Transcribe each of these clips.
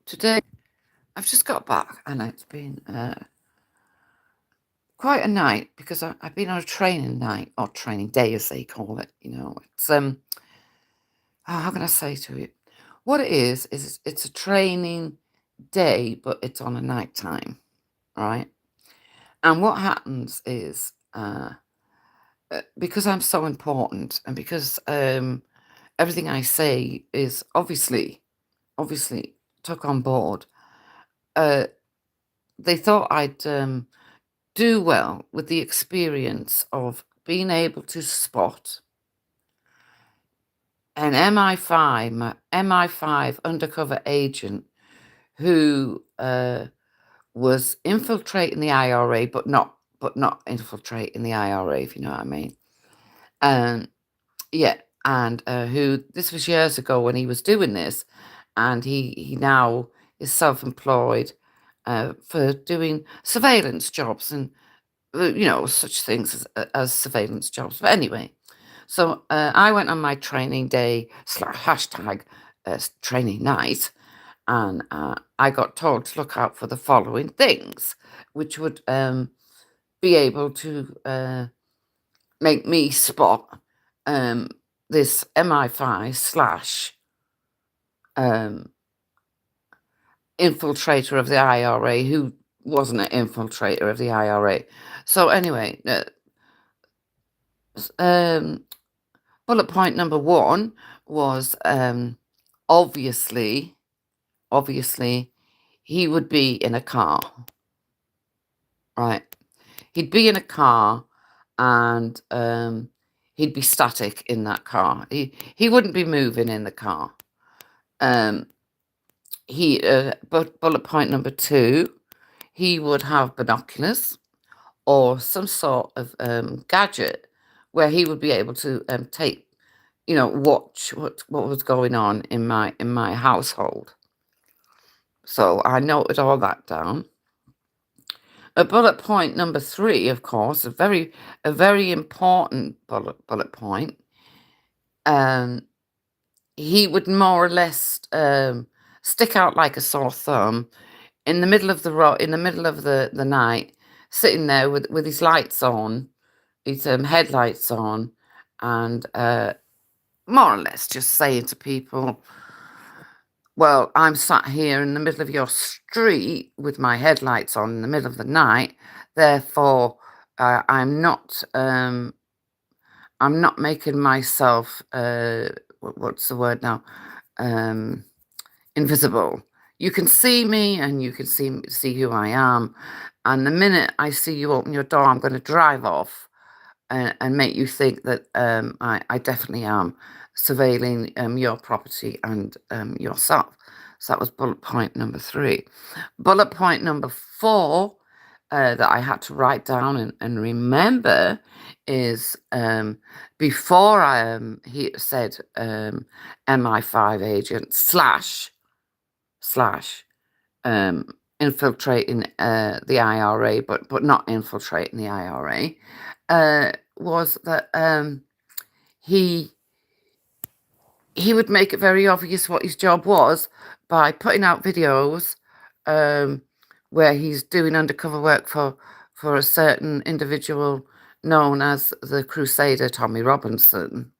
Today, I've just got back and it's been quite a night because I've been on a training night or training day, as they call it. It's how can I say to you? What it is it's a training day, but it's on a night time, right? And what happens is because I'm so important and because everything I say is obviously took on board. Uh, they thought I'd do well with the experience of being able to spot an MI5 undercover agent who was infiltrating the IRA, but not infiltrating the IRA, if you know what I mean. Um, yeah, and who this was years ago when he was doing this, and he now is self-employed for doing surveillance jobs and such things as surveillance jobs. But anyway, so I went on my training day slash hashtag training night, and I got told to look out for the following things, which would be able to make me spot this MI5 slash um, infiltrator of the IRA who wasn't an infiltrator of the IRA. So anyway, um, bullet point number one was obviously he would be in a car, right? He'd be in a car and he'd be static in that car. He wouldn't be moving in the car. But bullet point number two, he would have binoculars or some sort of gadget where he would be able to watch what was going on in my household. So I noted all that down. Bullet point number three, of course, a very important bullet point. He would more or less stick out like a sore thumb in the middle of the night, sitting there with his lights on, his headlights on, and more or less just saying to people, well, I'm sat here in the middle of your street with my headlights on in the middle of the night, therefore I'm not making myself what's the word now, invisible. You can see me and you can see who I am, and the minute I see you open your door, I'm going to drive off and make you think that I definitely am surveilling your property and yourself. So that was bullet point number three. Bullet point number four that I had to write down and remember is before he said MI5 agent slash infiltrating the IRA, but not infiltrating the IRA, was that he would make it very obvious what his job was by putting out videos where he's doing undercover work for a certain individual known as the Crusader Tommy Robinson.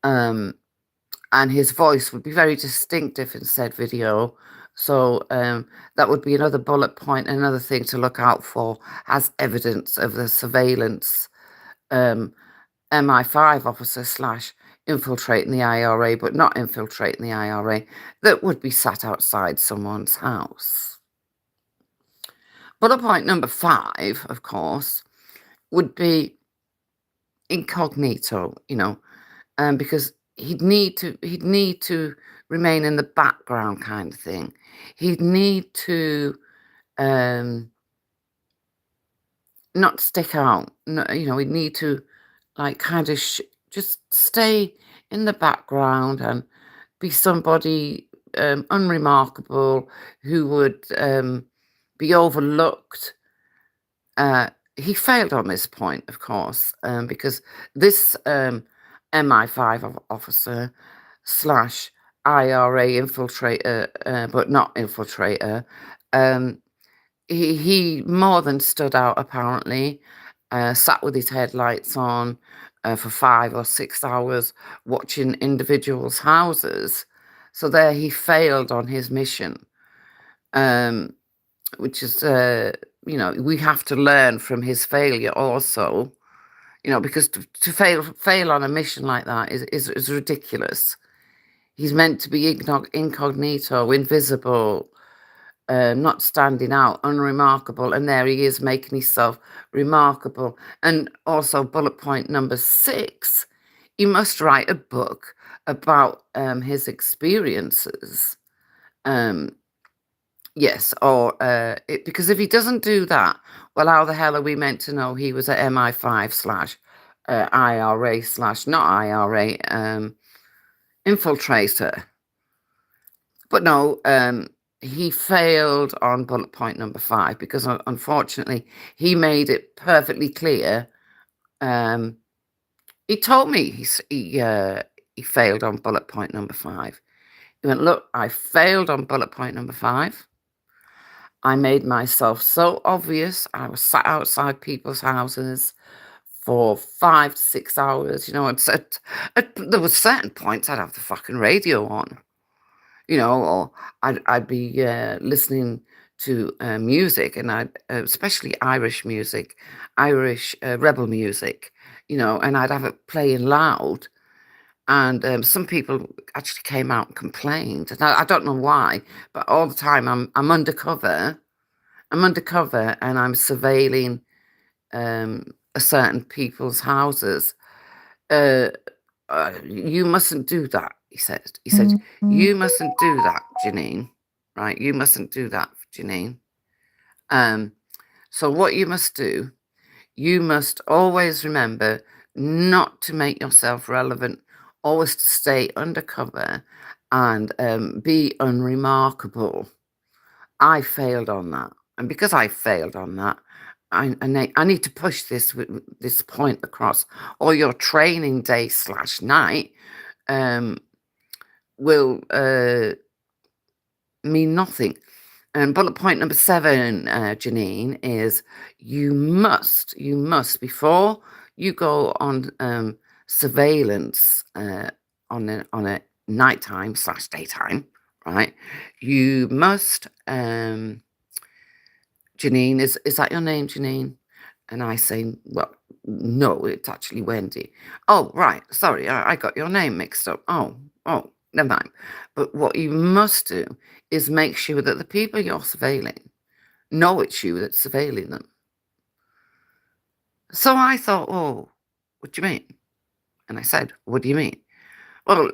And his voice would be very distinctive in said video. So that would be another bullet point, another thing to look out for as evidence of the surveillance MI5 officer slash infiltrating the IRA, but not infiltrating the IRA, that would be sat outside someone's house. Bullet point number five, of course, would be incognito, because he'd need to remain in the background kind of thing. He'd need to not stick out. No, he'd need to kind of just stay in the background and be somebody unremarkable who would be overlooked. He failed on this point, of course, because this MI5 officer slash IRA infiltrator, but not infiltrator. Um, he more than stood out, apparently, sat with his headlights on for 5 or 6 hours watching individuals' houses. So there he failed on his mission, um, which is, we have to learn from his failure also, because to fail on a mission like that is ridiculous. He's meant to be incognito, invisible, not standing out, unremarkable, and there he is making himself remarkable. And also, bullet point number 6, he must write a book about his experiences. Yes, or because if he doesn't do that, well, how the hell are we meant to know he was at MI5 slash IRA slash not IRA infiltrator? But no, he failed on bullet point number 5 because unfortunately he made it perfectly clear. He told me he failed on bullet point number 5. He went, look, I failed on bullet point number 5. I made myself so obvious. I was sat outside people's houses for 5 to 6 hours, and there were certain points I'd have the fucking radio on. Or I'd be listening to music, and especially Irish music, Irish rebel music, and I'd have it playing loud. And some people actually came out and complained, and I don't know why, but all the time I'm undercover. I'm undercover, and I'm surveilling a certain people's houses. You mustn't do that, he said. He said, you mustn't do that, Janine. Right? You mustn't do that, Janine. So what you must do, you must always remember not to make yourself relevant, always to stay undercover and be unremarkable. I failed on that. And because I failed on that, I need to push this point across. Or your training day / night will mean nothing. And bullet point number 7, Janine, is you must, before you go on surveillance on a nighttime / daytime, right? You must, Janine, is that your name, Janine? And I say, well, no, it's actually Wendy. Oh, right. Sorry, I got your name mixed up. Oh, never mind. But what you must do is make sure that the people you're surveilling know it's you that's surveilling them. So I thought, oh, what do you mean? And I said, what do you mean? Well,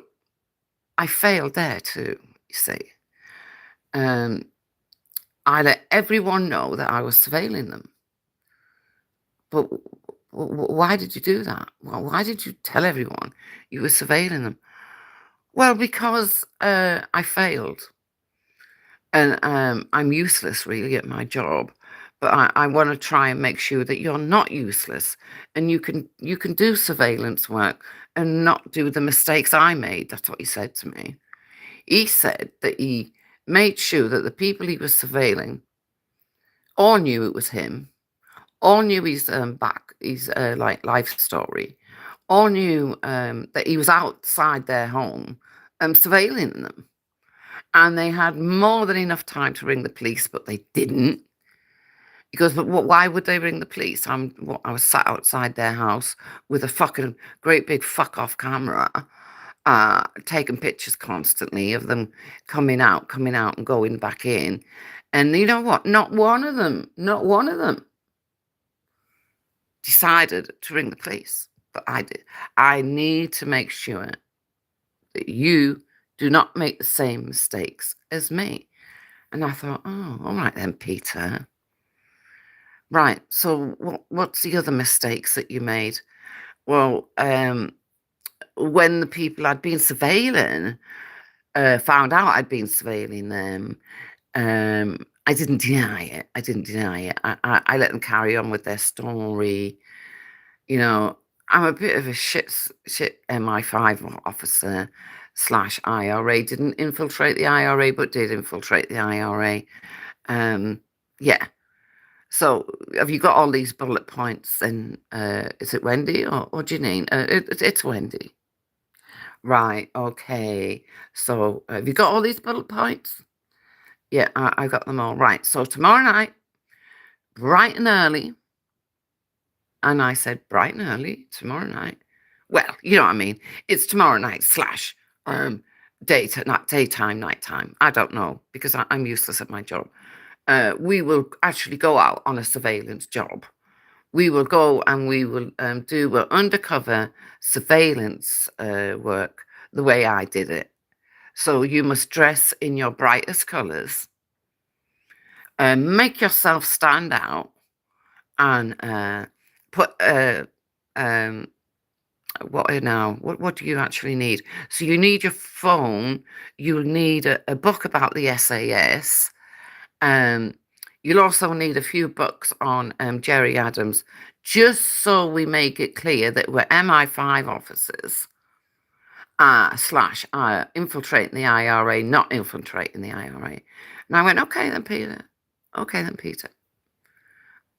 I failed there too, you see. I let everyone know that I was surveilling them. But why did you do that? Well, why did you tell everyone you were surveilling them? Well, because I failed. And I'm useless, really, at my job. But I want to try and make sure that you're not useless, and you can do surveillance work and not do the mistakes I made. That's what he said to me. He said that he made sure that the people he was surveilling all knew it was him, all knew his life story, all knew that he was outside their home, surveilling them. And they had more than enough time to ring the police, but they didn't. Because, but why would they ring the police? I was sat outside their house with a fucking great big fuck off camera, taking pictures constantly of them coming out and going back in. And you know what? Not one of them decided to ring the police, but I did. I need to make sure that you do not make the same mistakes as me. And I thought, oh, all right then, Peter. Right, so what's the other mistakes that you made? Well, when the people I'd been surveilling found out I'd been surveilling them, I didn't deny it. I let them carry on with their story. I'm a bit of a shit MI5 officer, slash IRA. Didn't infiltrate the IRA, but did infiltrate the IRA. Yeah. So have you got all these bullet points? And is it Wendy or Janine? It's Wendy. Right. Okay. So have you got all these bullet points? Yeah, I got them all. Right. So tomorrow night, bright and early. And I said, bright and early, tomorrow night. Well, you know what I mean. It's tomorrow night slash daytime, nighttime. I don't know because I'm useless at my job. We will actually go out on a surveillance job. We will go and we will do undercover surveillance work the way I did it. So you must dress in your brightest colours, make yourself stand out, and put what do you actually need? So you need your phone. You'll need a book about the SAS. Um, you'll also need a few books on Jerry Adams, just so we make it clear that we're MI5 officers slash infiltrating the IRA, not infiltrating the IRA. And I went, okay then, Peter. Okay then, Peter.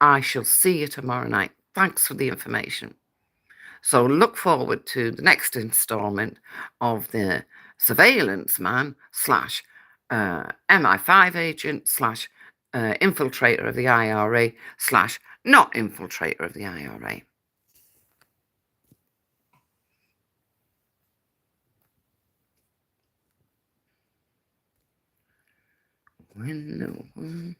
I shall see you tomorrow night. Thanks for the information. So look forward to the next installment of the surveillance man slash MI5 agent slash infiltrator of the IRA slash not infiltrator of the IRA. When